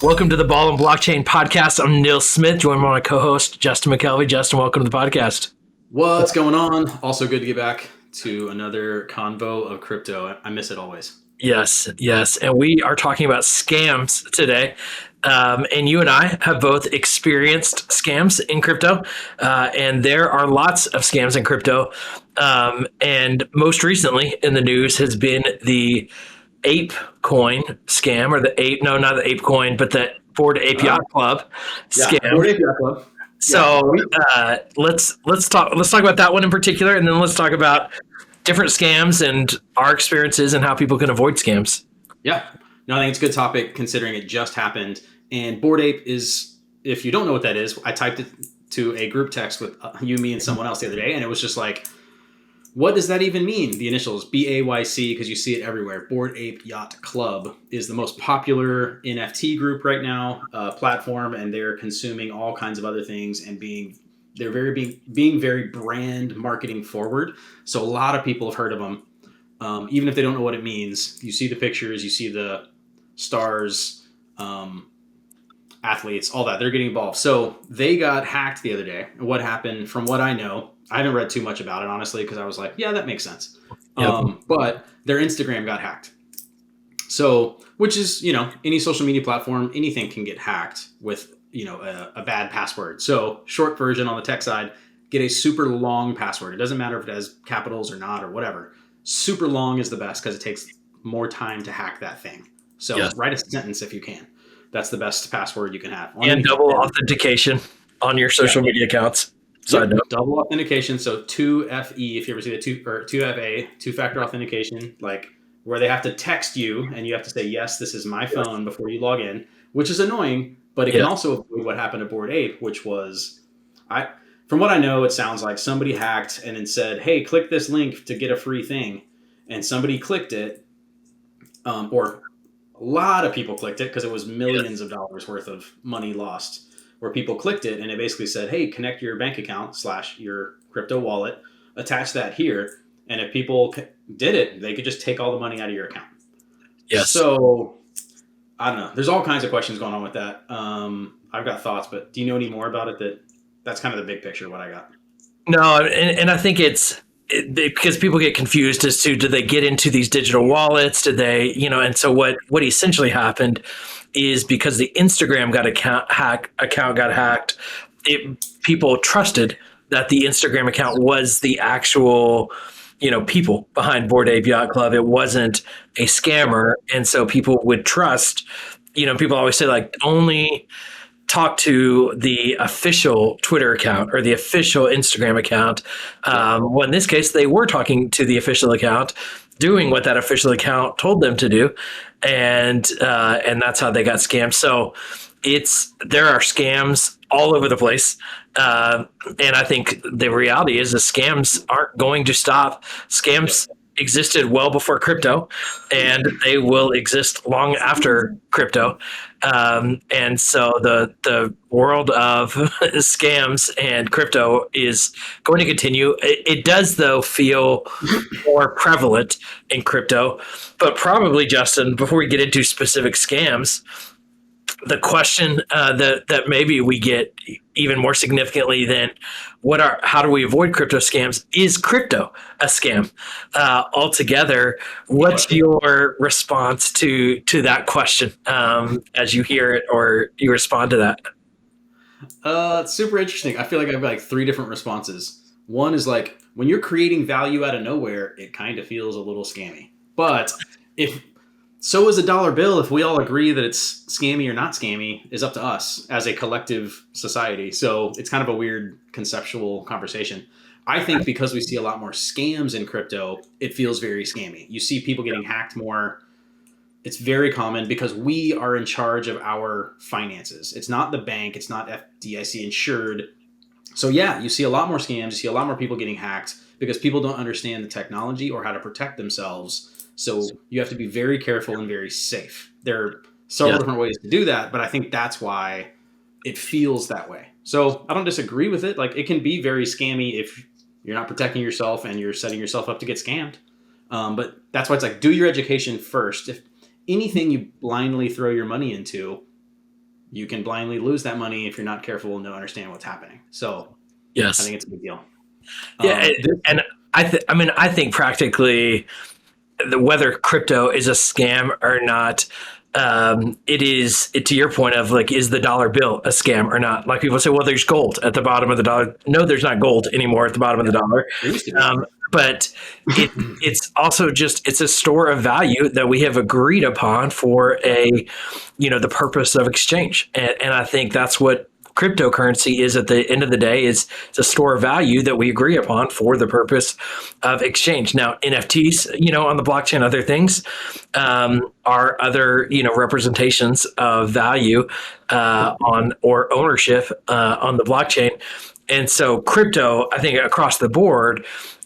Welcome to the Ball and Blockchain podcast. I'm Nils Smith, joined by my co-host, Justin McKelvey. Justin, welcome to the podcast. What's going on? Also good to get back to another convo of crypto. I miss it always. Yes. And we are talking about scams today. And you and I have both experienced scams in crypto. And there are lots of scams in crypto. And most recently in the news has been the Ape coin scam, or not the Ape coin, but the BoardAPE Yacht Club scam. BoardAPE Yacht Club. So let's talk about that one in particular, and then let's talk about different scams and our experiences and how people can avoid scams. Yeah, no, I think it's a good topic considering it just happened. And BoardAPE is, if you don't know what that is, I typed it to a group text with you, me, and someone else the other day, and it was just like, what does that even mean? The initials BAYC, because you see it everywhere. BoardAPE Yacht Club is the most popular NFT group right now, platform, and they're consuming all kinds of other things and being very brand marketing forward. So a lot of people have heard of them, even if they don't know what it means. You see the pictures, you see the stars, athletes, all that. They're getting involved. So they got hacked the other day. And what happened, from what I know, I haven't read too much about it, honestly, because I was like, yeah, that makes sense. Yep. But their Instagram got hacked. So, which is, any social media platform, anything can get hacked with, a bad password. So short version on the tech side, get a super long password. It doesn't matter if it has capitals or not or whatever. Super long is the best because it takes more time to hack that thing. So Write a sentence if you can. That's the best password you can have. And double authentication on your social media accounts. Double authentication. So 2FE, if you ever see the 2FA, two-factor authentication, like where they have to text you and you have to say, yes, this is my phone before you log in, which is annoying, but it can also avoid what happened to BoardAPE, which was, from what I know, it sounds like somebody hacked and then said, hey, click this link to get a free thing. And somebody clicked it, or a lot of people clicked it because it was millions of dollars worth of money lost, where people clicked it and it basically said, hey, connect your bank account / your crypto wallet, attach that here. And if people did it, they could just take all the money out of your account. Yes. So I don't know. There's all kinds of questions going on with that. I've got thoughts, but do you know any more about it? That's kind of the big picture of what I got. No, and I think because people get confused as to, do they get into these digital wallets? Did they, and so what essentially happened is, because the Instagram account got hacked, people trusted that the Instagram account was the actual, people behind BoardAPE Yacht Club. It wasn't a scammer. And so people would trust, people always say, like, only talk to the official Twitter account or the official Instagram account. Well, in this case, they were talking to the official account, doing what that official account told them to do. And that's how they got scammed. So there are scams all over the place. And I think the reality is the scams aren't going to stop. Scams existed well before crypto, and they will exist long after crypto. And so the world of scams and crypto is going to continue. It does, though, feel more prevalent in crypto. But probably, Justin, before we get into specific scams, the question that maybe we get even more significantly than how do we avoid crypto scams, is crypto a scam altogether? What's your response to that question as you hear it or you respond to that? It's super interesting. I feel like I've got like 3 different responses. One is like, when you're creating value out of nowhere, it kind of feels a little scammy. But so is a dollar bill. If we all agree that it's scammy or not scammy is up to us as a collective society. So it's kind of a weird conceptual conversation. I think because we see a lot more scams in crypto, it feels very scammy. You see people getting hacked more. It's very common because we are in charge of our finances. It's not the bank. It's not FDIC insured. So yeah, you see a lot more scams. You see a lot more people getting hacked because people don't understand the technology or how to protect themselves. So you have to be very careful and very safe. There are several different ways to do that, but I think that's why it feels that way. So I don't disagree with it. Like, it can be very scammy if you're not protecting yourself and you're setting yourself up to get scammed. But that's why it's like, do your education first. If anything you blindly throw your money into, you can blindly lose that money if you're not careful and don't understand what's happening. So I Yes. think it's a big deal. Yeah. And I mean, I think practically whether crypto is a scam or not, to your point of like, is the dollar bill a scam or not? Like people say, well, there's gold at the bottom of the dollar. No, there's not gold anymore at the bottom of the dollar. There used to be. But it's also just, it's a store of value that we have agreed upon for the purpose of exchange. And I think that's what cryptocurrency is at the end of the day. Is it's a store of value that we agree upon for the purpose of exchange. Now NFTs, on the blockchain, other things are other representations of value on or ownership on the blockchain. And so crypto, I think across the board,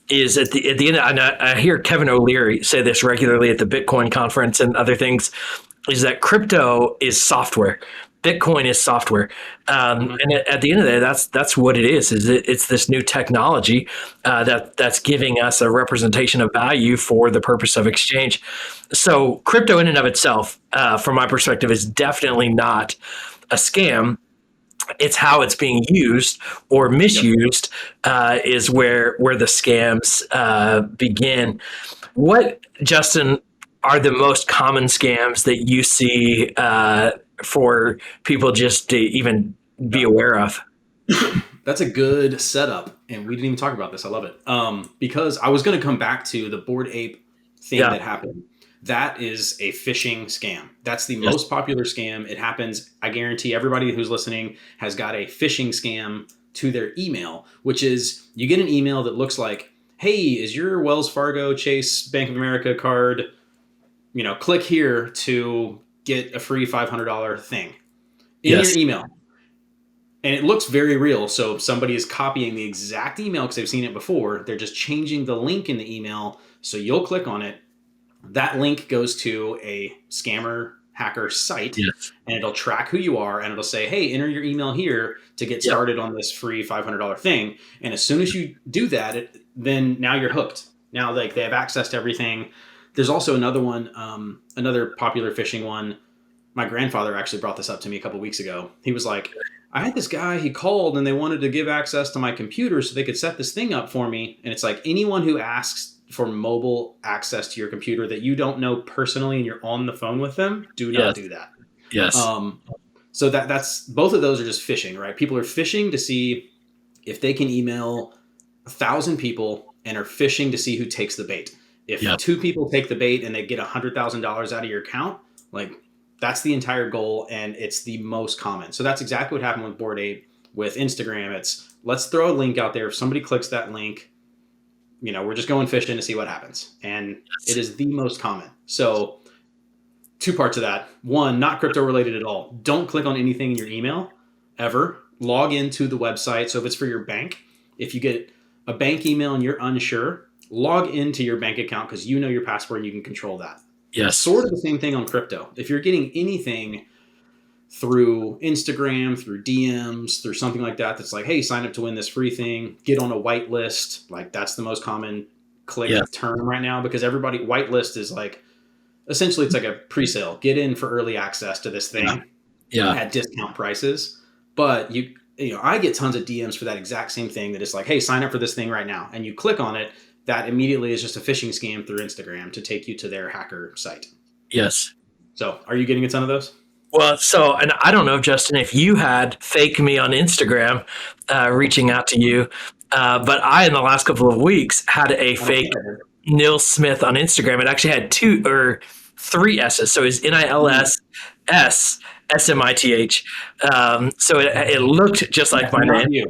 is at the end. And I hear Kevin O'Leary say this regularly at the Bitcoin conference and other things, is that crypto is software. Bitcoin is software, and at the end of the day, that's what it is. It's this new technology that's giving us a representation of value for the purpose of exchange. So, crypto in and of itself, from my perspective, is definitely not a scam. It's how it's being used or misused is where the scams begin. What, Justin, are the most common scams that you see for people just to even be aware of? That's a good setup, and we didn't even talk about this. I love it, because I was going to come back to the BoardAPE thing that happened. That is a phishing scam. That's the most popular scam. It happens. I guarantee everybody who's listening has got a phishing scam to their email, which is you get an email that looks like, "Hey, is your Wells Fargo, Chase, Bank of America card? Click here to get a free $500 thing in your email." And it looks very real. So somebody is copying the exact email because they've seen it before. They're just changing the link in the email. So you'll click on it. That link goes to a scammer hacker site, and it'll track who you are, and it'll say, "Hey, enter your email here to get started on this free $500 thing." And as soon as you do that, then now you're hooked. Now they have access to everything. There's also another one, another popular phishing one. My grandfather actually brought this up to me a couple weeks ago. He was like, "I had this guy, he called and they wanted to give access to my computer so they could set this thing up for me." And it's like, anyone who asks for mobile access to your computer that you don't know personally and you're on the phone with them, do not do that. Yes. So that's both of those are just phishing, right? People are phishing to see if they can email 1,000 people and are phishing to see who takes the bait. If 2 people take the bait and they get $100,000 out of your account, like that's the entire goal, and it's the most common. So that's exactly what happened with BoardAPE. With Instagram, it's let's throw a link out there. If somebody clicks that link, we're just going fishing to see what happens. And it is the most common. So 2 parts of that. 1, not crypto related at all. Don't click on anything in your email ever. Log into the website. So if it's for your bank, if you get a bank email and you're unsure, log into your bank account because you know your password and you can control that. Yes. Sort of the same thing on crypto. If you're getting anything through Instagram, through DMs, through something like that, that's like, "Hey, sign up to win this free thing, get on a whitelist." Like that's the most common click term right now, because everybody, whitelist is like, essentially it's like a pre-sale. Get in for early access to this thing at discount prices. But I get tons of DMs for that exact same thing that is like, "Hey, sign up for this thing right now." And you click on it. That immediately is just a phishing scam through Instagram to take you to their hacker site. Yes. So are you getting a ton of those? Well, and I don't know, Justin, if you had fake me on Instagram reaching out to you, but I, in the last couple of weeks, had a fake Nils Smith on Instagram. It actually had 2 or 3 S's. So it's NILS SMITH. So it looked just like my name.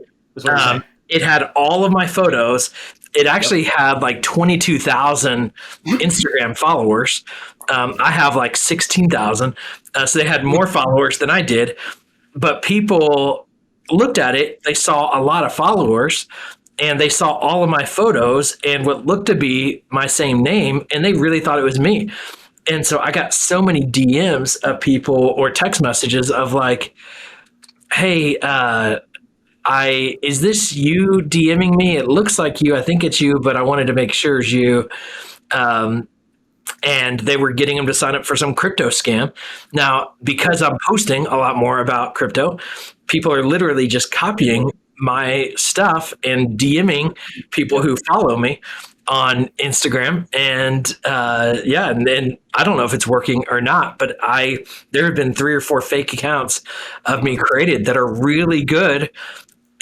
It had all of my photos. It actually had like 22,000 Instagram followers. I have like 16,000. So they had more followers than I did. But people looked at it. They saw a lot of followers, and they saw all of my photos and what looked to be my same name, and they really thought it was me. And so I got so many DMs of people or text messages of like, "Hey, is this you DMing me? It looks like you. I think it's you, but I wanted to make sure it's you." and they were getting them to sign up for some crypto scam. Now, because I'm posting a lot more about crypto, people are literally just copying my stuff and DMing people who follow me on Instagram. And and I don't know if it's working or not, but there have been 3 or 4 fake accounts of me created that are really good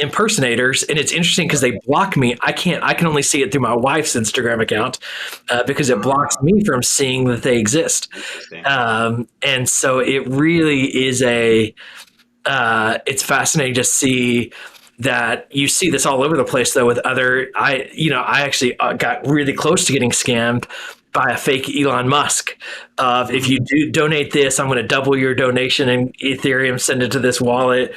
impersonators, and it's interesting because they block me. I can only see it through my wife's Instagram account because it blocks me from seeing that they exist. Interesting. And so it really is it's fascinating to see that. You see this all over the place though with other. I actually got really close to getting scammed by a fake Elon Musk of, if you do donate this, I'm going to double your donation in Ethereum, send it to this wallet.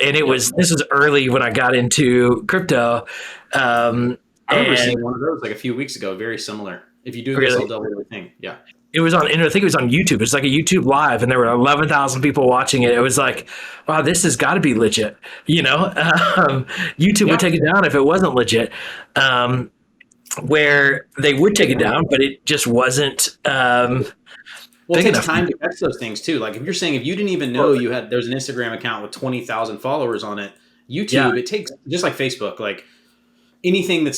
And this was early when I got into crypto. I remember seeing one of those like a few weeks ago, very similar. If you do this, I'll double your thing. Yeah. It was on, and I think it was on YouTube. It's like a YouTube live, and there were 11,000 people watching it. It was like, wow, this has got to be legit. YouTube would take it down if it wasn't legit. Where they would take it down, but it just wasn't. Well, it takes time to catch those things too. Like if you're saying, if you didn't even know there's an Instagram account with 20,000 followers on it, YouTube, it takes, just like Facebook, like anything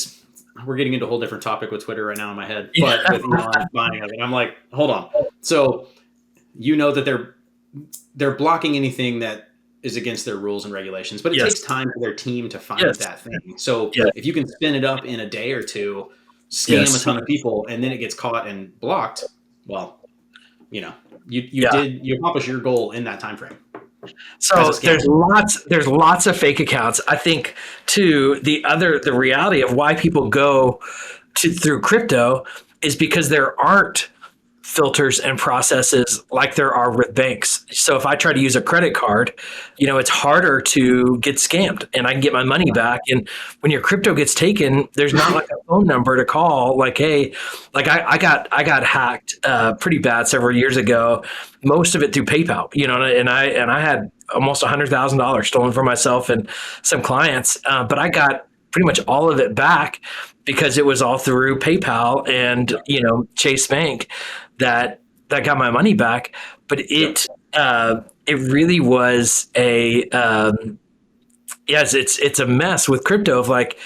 we're getting into a whole different topic with Twitter right now in my head, but with Elon buying of it, I'm like, hold on. So that they're blocking anything that is against their rules and regulations, but it takes time for their team to find that thing. So if you can spin it up in a day or two, scam a ton of people, and then it gets caught and blocked, well, you accomplish your goal in that time frame. So there's lots of fake accounts. I think too, the reality of why people go through crypto is because there aren't filters and processes like there are with banks. So if I try to use a credit card, it's harder to get scammed, and I can get my money back. And when your crypto gets taken, there's not like a phone number to call. Like, hey, like I got hacked pretty bad several years ago. Most of it through PayPal, and I had almost $100,000 stolen from myself and some clients, but I got pretty much all of it back because it was all through PayPal and Chase Bank that got my money back. But it really was it's a mess with crypto. Of like,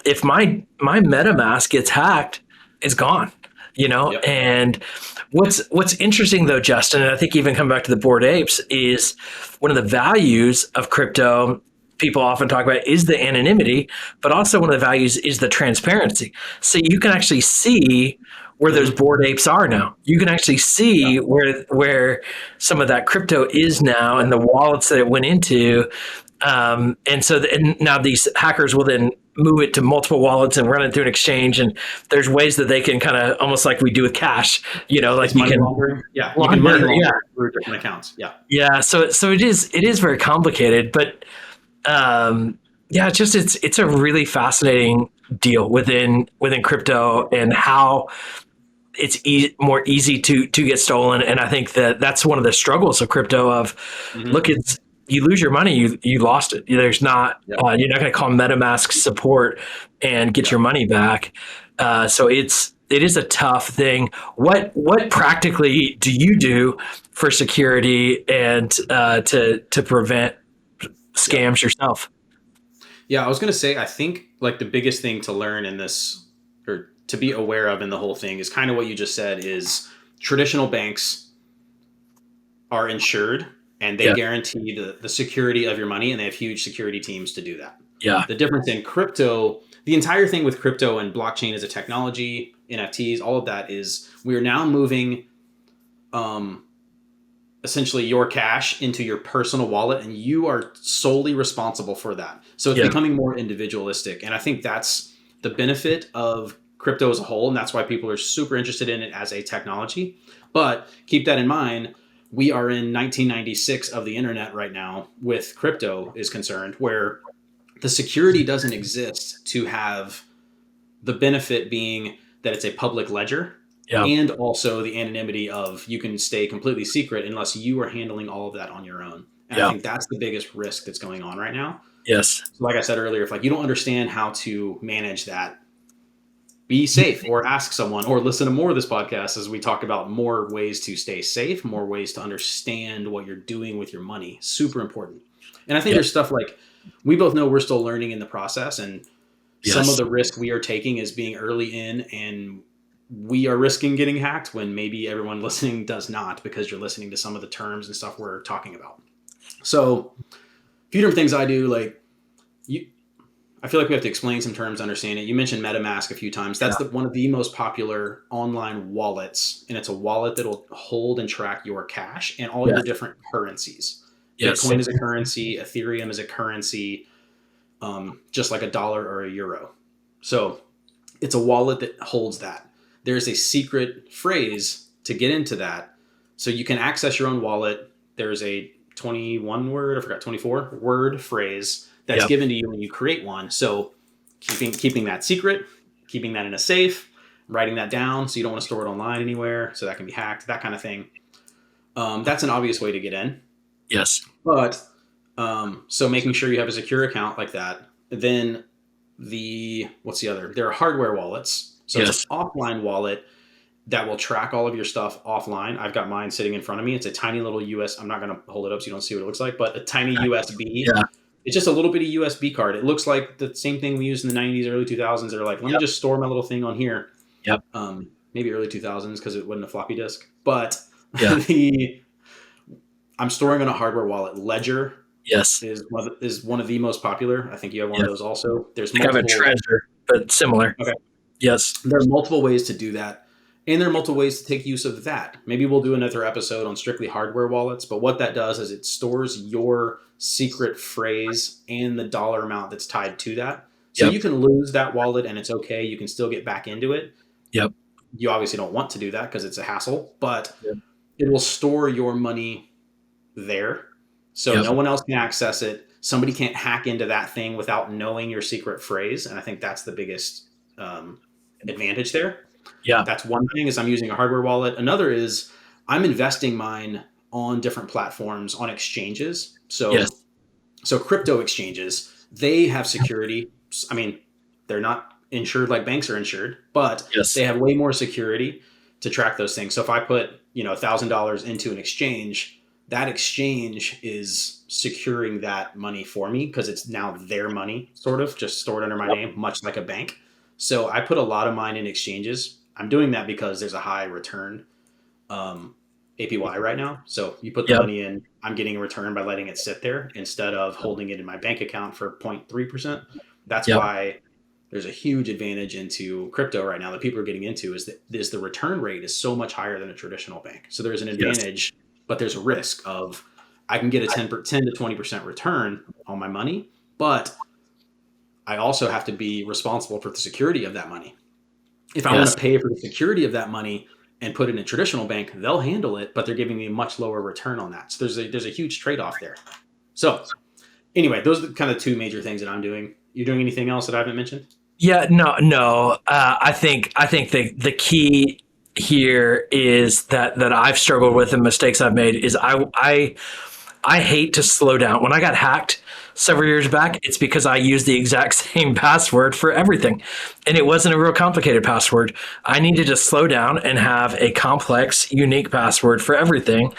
if my MetaMask gets hacked, it's gone. And what's interesting though, Justin, and I think even coming back to the BoardAPEs, is one of the values of crypto people often talk about is the anonymity, but also one of the values is the transparency. So you can actually see where those BoardAPEs are now. You can actually see where some of that crypto is now and the wallets that it went into. And now these hackers will then move it to multiple wallets and run it through an exchange. And there's ways that they can kind of, almost like we do with cash, like you can launder. Yeah. You can money launder through different accounts. Yeah. Yeah. So it is very complicated, but it's a really fascinating deal within crypto, and how it's more easy to get stolen. And I think that's one of the struggles of crypto of, look, you lose your money, you lost it. There's not, you're not going to call MetaMask support and get your money back. So it is a tough thing. What practically do you do for security and to prevent scams yourself? Yeah, I was going to say, I think like the biggest thing to learn in this, or to be aware of in the whole thing, is kind of what you just said, is traditional banks are insured and they guarantee the security of your money, and they have huge security teams to do that. Yeah. The difference in crypto, the entire thing with crypto and blockchain as a technology, NFTs, all of that, is we are now moving essentially your cash into your personal wallet, and you are solely responsible for that. So it's becoming more individualistic. And I think that's the benefit of crypto as a whole. And that's why people are super interested in it as a technology. But keep that in mind. We are in 1996 of the internet right now with crypto is concerned, where the security doesn't exist to have the benefit being that it's a public ledger. Yeah. And also the anonymity of, you can stay completely secret unless you are handling all of that on your own. And I think that's the biggest risk that's going on right now. Yes. So like I said earlier, if like you don't understand how to manage that, be safe, or ask someone, or listen to more of this podcast as we talk about more ways to stay safe, more ways to understand what you're doing with your money. Super important. And I think there's stuff like, we both know we're still learning in the process, and some of the risk we are taking is being early in, and we are risking getting hacked when maybe everyone listening does not, because you're listening to some of the terms and stuff we're talking about. So a few different things I do, like I feel like we have to explain some terms to understand it. You mentioned Metamask a few times. That's one of the most popular online wallets, and it's a wallet that will hold and track your cash and all your different currencies. Bitcoin is a currency, Ethereum is a currency, just like $1 or €1. So it's a wallet that holds that. There's a secret phrase to get into that. So you can access your own wallet. There's a 24 word phrase that's given to you when you create one. So keeping that secret, keeping that in a safe, writing that down so you don't want to store it online anywhere, so that can be hacked, that kind of thing. That's an obvious way to get in. Yes. But so making sure you have a secure account like that. Then what's the other? There are hardware wallets. So it's an offline wallet that will track all of your stuff offline. I've got mine sitting in front of me. It's a tiny little I'm not going to hold it up so you don't see what it looks like, but a tiny USB. Yeah. It's just a little bitty USB card. It looks like the same thing we used in the 90s, early 2000s. They're like, let me just store my little thing on here. Yep. Maybe early 2000s because it wasn't a floppy disk. But I'm storing on a hardware wallet. Ledger is one of the most popular. I think you have one of those also. There's multiple. I have a Treasure, but similar. Okay. Yes. There are multiple ways to do that. And there are multiple ways to take use of that. Maybe we'll do another episode on strictly hardware wallets. But what that does is it stores your secret phrase and the dollar amount that's tied to that. So you can lose that wallet and it's okay. You can still get back into it. Yep. You obviously don't want to do that because it's a hassle, but it will store your money there. So no one else can access it. Somebody can't hack into that thing without knowing your secret phrase. And I think that's the biggest advantage there. Yeah. That's one thing, is I'm using a hardware wallet. Another is I'm investing mine on different platforms, on exchanges. So crypto exchanges, they have security. I mean, they're not insured like banks are insured, but they have way more security to track those things. So if I put, $1,000 into an exchange, that exchange is securing that money for me because it's now their money, sort of just stored under my name, much like a bank. So I put a lot of mine in exchanges. I'm doing that because there's a high return APY right now. So you put the money in, I'm getting a return by letting it sit there instead of holding it in my bank account for 0.3%. That's why there's a huge advantage into crypto right now that people are getting into, is that the return rate is so much higher than a traditional bank. So there's an advantage, but there's a risk of I can get a 10 to 20% return on my money, but I also have to be responsible for the security of that money. If I want to pay for the security of that money and put it in a traditional bank, they'll handle it, but they're giving me a much lower return on that. So there's a huge trade-off there. So anyway, those are the kind of two major things that I'm doing. You doing anything else that I haven't mentioned? Yeah, no. I think the key here is that I've struggled with, and mistakes I've made is I hate to slow down. When I got hacked several years back, it's because I used the exact same password for everything. And it wasn't a real complicated password. I needed to slow down and have a complex, unique password for everything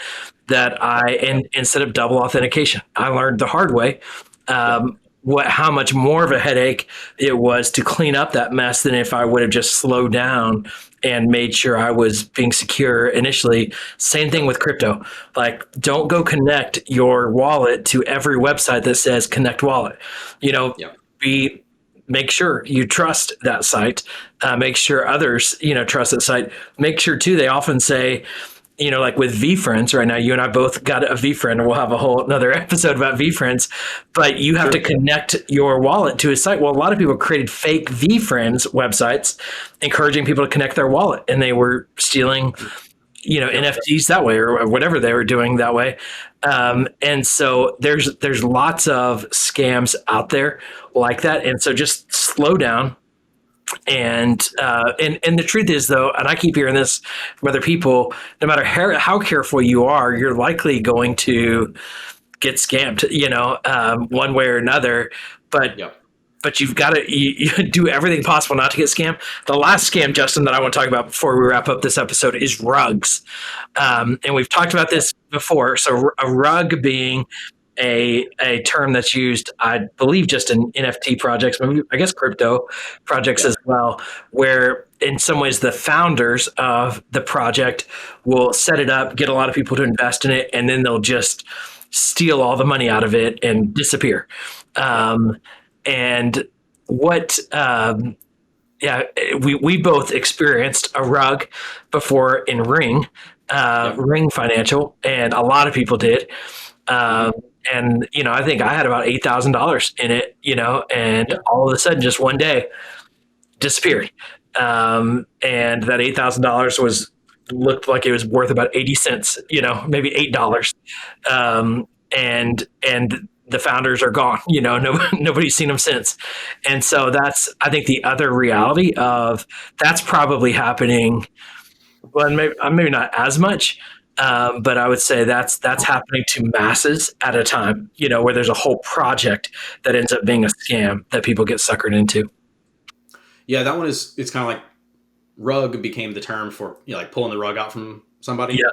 instead of double authentication. I learned the hard way how much more of a headache it was to clean up that mess than if I would have just slowed down and made sure I was being secure initially. Same thing with crypto. Like, don't go connect your wallet to every website that says connect wallet. Make sure you trust that site. Make sure others, trust that site. Make sure too, they often say, like with VeeFriends right now, you and I both got a VeeFriend, and we'll have a whole another episode about VeeFriends, but you have to connect your wallet to a site. Well, a lot of people created fake VeeFriends websites encouraging people to connect their wallet, and they were stealing, NFTs that way or whatever they were doing that way. And so there's lots of scams out there like that. And so just slow down. And the truth is, though, and I keep hearing this from other people, no matter how careful you are, you're likely going to get scammed, one way or another. But but you've got to you do everything possible not to get scammed. The last scam, Justin, that I want to talk about before we wrap up this episode is rugs. And we've talked about this before. So a rug being a term that's used, I believe, just in NFT projects, maybe I guess crypto projects as well, where in some ways the founders of the project will set it up, get a lot of people to invest in it, and then they'll just steal all the money out of it and disappear. And what yeah, we both experienced a rug before in Ring Financial, and a lot of people did. And I think I had about $8,000 in it, and all of a sudden, just one day, disappeared. And that $8,000 looked like it was worth about 80 cents, maybe $8. And the founders are gone. Nobody's seen them since. And so that's, I think, the other reality of that's probably happening. Well, maybe not as much, but I would say that's happening to masses at a time. Where there's a whole project that ends up being a scam that people get suckered into. Yeah, that one it's kind of like rug became the term for like pulling the rug out from somebody. Yes.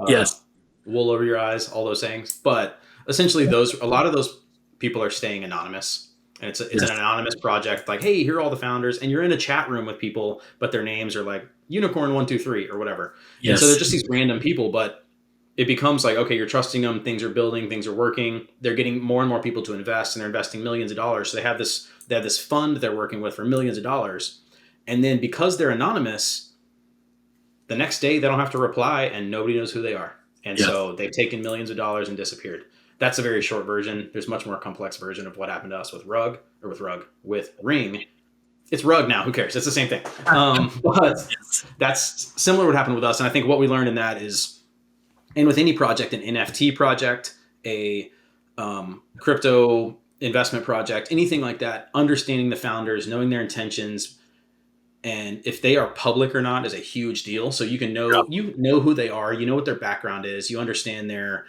Yes. Wool over your eyes, all those things. But essentially, a lot of those people are staying anonymous, and it's an anonymous project. Like, hey, here are all the founders, and you're in a chat room with people, but their names are like Unicorn123 or whatever. Yes. And so they're just these random people, but it becomes like, okay, you're trusting them. Things are building, things are working. They're getting more and more people to invest, and they're investing millions of dollars. So they have this fund they're working with for millions of dollars, and then because they're anonymous, the next day they don't have to reply, and nobody knows who they are. And so they've taken millions of dollars and disappeared. That's a very short version. There's much more complex version of what happened to us with with Ring. It's rug now. Who cares? It's the same thing. But that's similar what happened with us. And I think what we learned in that is, and with any project, an NFT project, a crypto investment project, anything like that, understanding the founders, knowing their intentions, and if they are public or not is a huge deal. So you can know who they are, you know what their background is, you understand their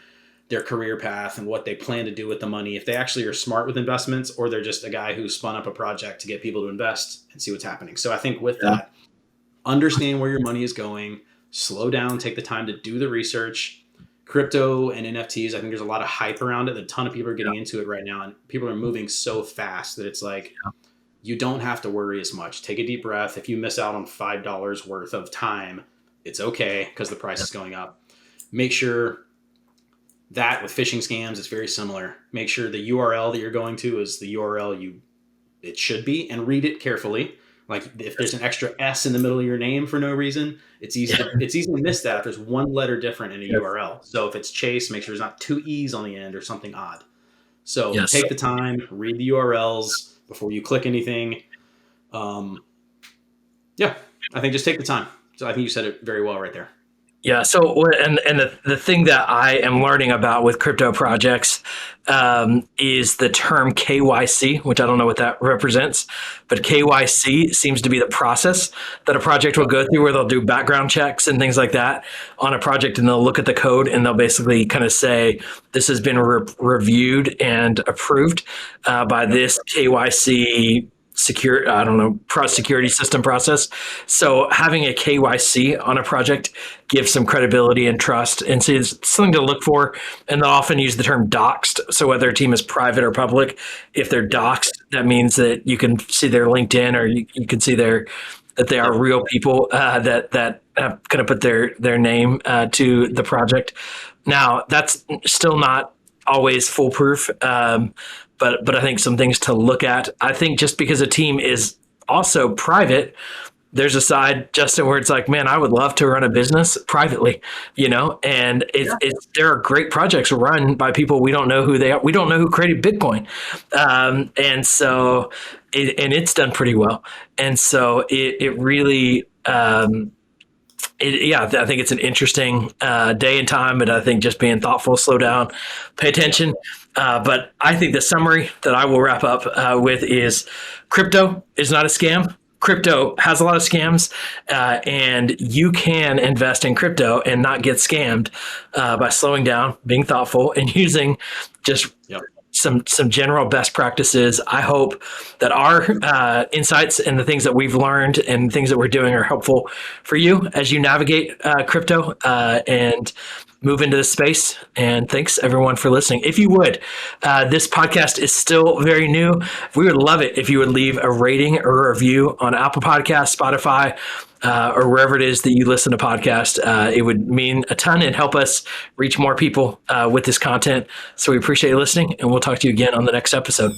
career path and what they plan to do with the money. If they actually are smart with investments, or they're just a guy who spun up a project to get people to invest and see what's happening. So I think with that, understand where your money is going, slow down, take the time to do the research. Crypto and NFTs, I think there's a lot of hype around it. A ton of people are getting into it right now, and people are moving so fast that it's like, you don't have to worry as much. Take a deep breath. If you miss out on $5 worth of time, it's okay because the price is going up. Make sure that with phishing scams, it's very similar. Make sure the URL that you're going to is the URL it should be, and read it carefully. Like if there's an extra S in the middle of your name for no reason, it's easy to miss that if there's one letter different in a URL. So if it's Chase, make sure there's not two E's on the end or something odd. So take the time, read the URLs before you click anything. I think just take the time. So I think you said it very well right there. Yeah. So, and the thing that I am learning about with crypto projects is the term KYC, which I don't know what that represents, but KYC seems to be the process that a project will go through, where they'll do background checks and things like that on a project, and they'll look at the code and they'll basically kind of say, this has been reviewed and approved by this KYC security system process. So having a KYC on a project gives some credibility and trust, and so it's something to look for. And they'll often use the term doxed. So whether a team is private or public, if they're doxed, that means that you can see their LinkedIn, or you can see that they are real people that have kind of put their name to the project. Now, that's still not always foolproof. But I think some things to look at. I think just because a team is also private, there's a side, Justin, where it's like, man, I would love to run a business privately, and there are great projects run by people we don't know who they are. We don't know who created Bitcoin. And so it's done pretty well. And so it really, I think it's an interesting day and time, but I think just being thoughtful, slow down, pay attention. But I think the summary that I will wrap up with is crypto is not a scam. Crypto has a lot of scams, and you can invest in crypto and not get scammed by slowing down, being thoughtful, and using just some general best practices. I hope that our insights and the things that we've learned and things that we're doing are helpful for you as you navigate crypto and move into this space. And thanks everyone for listening. If you would, this podcast is still very new. We would love it if you would leave a rating or a review on Apple Podcasts, Spotify, or wherever it is that you listen to podcasts. It would mean a ton and help us reach more people with this content. So we appreciate you listening, and we'll talk to you again on the next episode.